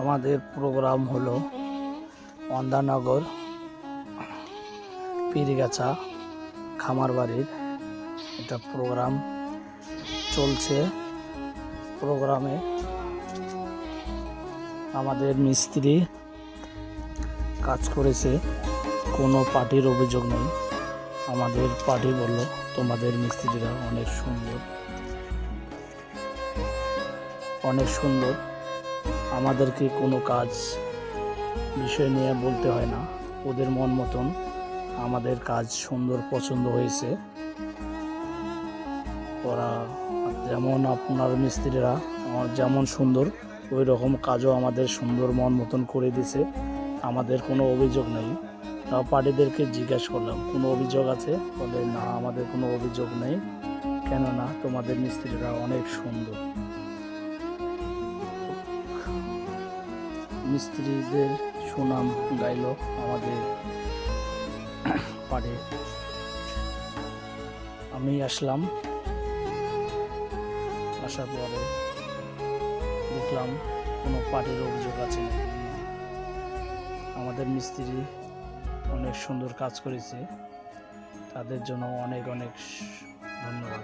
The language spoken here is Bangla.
আমাদের প্রোগ্রাম হলো অন্দানগর পীরগাছা খামার বাড়ির একটা প্রোগ্রাম চলছে। প্রোগ্রামে আমাদের মিস্ত্রি কাজ করেছে, কোনো পার্টির অভিযোগ নেই। আমাদের পার্টি বলল তোমাদের মিস্ত্রিরা অনেক সুন্দর, আমাদেরকে কোনো কাজ বিষয় নিয়ে বলতে হয় না, ওদের মন মতন আমাদের কাজ সুন্দর পছন্দ হয়েছে। ওরা যেমন আপনার মিস্ত্রিরা যেমন সুন্দর ওই রকম কাজও আমাদের সুন্দর মন মতন করে দিছে। আমাদের কোনো অভিযোগ নেই। তাও পার্টিদেরকে জিজ্ঞেস করলাম কোনো অভিযোগ আছে, বলে না আমাদের কোনো অভিযোগ নেই, কেননা তোমাদের মিস্ত্রিরা অনেক সুন্দর। মিস্ত্রিদের সুনাম গাইল আমাদের পাড়ে। আমি আসলাম, আসার পরে দেখলাম কোনো পার্টির অভিযোগ আছে নাকি। আমাদের মিস্ত্রি অনেক সুন্দর কাজ করেছে, তাদের জন্য অনেক ধন্যবাদ।